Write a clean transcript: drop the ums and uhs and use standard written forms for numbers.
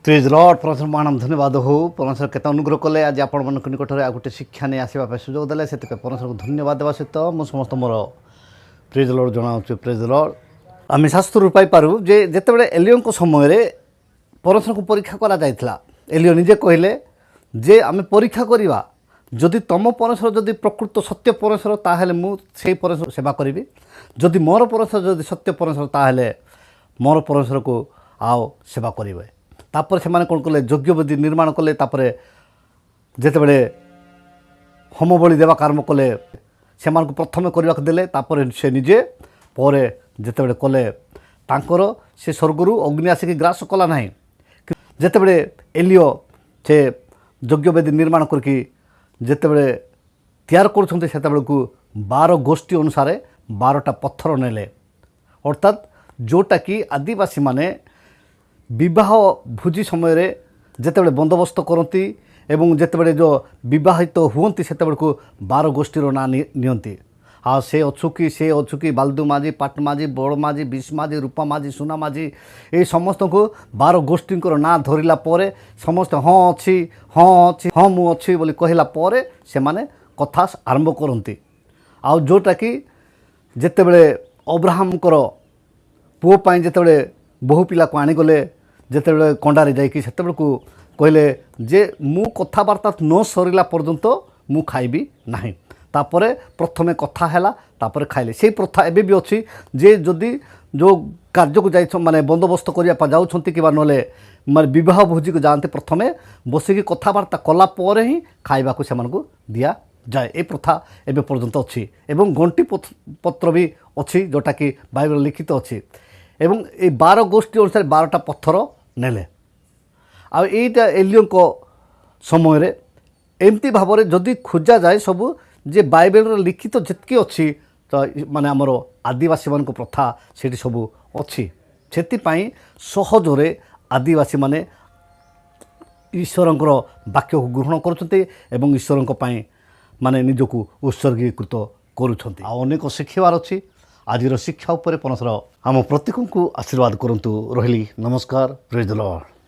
Praise Lord परमेश्वर मानम धन्यवाद हो परमेश्वर केते अनुग्रह कले आज आपण मन निकट आ गोटे शिक्षा नहीं आसवा सुजोग देले से परमेश्वर को धन्यवाद देवा सहित मु समस्त मोर प्रेज लॉर्ड जनाऊँ प्रेज लॉर्ड आम शास्त्र पाइपु जे जिते एलियो समय परमेश्वर को परीक्षा करा जायतिला एलियो निजे कहले जे आम परीक्षा करवा जदि तुम परमेश्वर जदि प्रकृत सत्य परमेश्वर ताहेले मु से परमेश्वर सेवा करी जदि मोर परमेश्वर जदि सत्य परमेश्वर ताहेले मोर परमेश्वर को आओ सेवा करेंगे तापर से कौन कले यज्ञ वेदी निर्माण कले तापर जिते होम बलि देवा कर्म कले से प्रथम करने देले तापर से निजे पर जिते कले तांकर से स्वर्गरु अग्नि आसिक ग्रास कला ना जिते एलियो से यज्ञ वेदी निर्माण करके जिते तैयार कर 12 गोष्ठी अनुसार 12टा पत्थर नेले अर्थात जोटा कि आदिवासी माने विवाह भोजी समय जिते बंदोबस्त करती एवं जिते जो विवाहित हुंती से 12 गोष्ठीर ना नियंती आ से अच्छु कि बालदू माझी पाट माझी बड़ माझी विष माझी रूपा माझी सुना माझी ये समस्त को 12 गोष्ठी ना धरला समस्त हाँ अच्छी हाँ मु अच्छी बोली कहला से माने कथा आरंभ करती आ जोटा कि जिते अब्राहम पुओ पाई जिते बहु पिला को आनीगले जिते कंडारे जाकि से कहले जे मु कथबार्ता न सरिला पर्यंत मु खाइबी नहीं तापर प्रथमे कथा हैला तापर खाइले से प्रथा एबे भी अच्छी जे जदि जो कार्य को जाई माने बंदोबस्त करिया जाउछंती कि नले माने विवाह भोजी को जानते प्रथमे बसिकी कथबार्ता कला पर ही खाइबा को सेमानकु दिया जाए ए प्रथा एबे पर्यंत अच्छी एवं घंटी पत्र भी अच्छी जोटा कि बाइबल लिखित अच्छी एवं ये 12 गोष्ठी अनुसार 12टा पत्थर नेले आ एटा एलियो को समय रे एमती भाव में जदि खोजा जाए सबू जे बाइबल लिखित जितकी अच्छी तो माने आमर आदिवासी मान प्रथा से सबू अच्छी से सहजरे आदिवासी माने ईश्वरंकर वाक्य को ग्रहण करुछंते एवं ईश्वरंक माने निजको उत्सर्गीकृत करुछंते आ अनेक शिखिबार अच्छी आजिर शिक्षा उपर परमेश्वर आम प्रत्येक को आशीर्वाद करंतु रहिली नमस्कार प्रेज द लॉर्ड।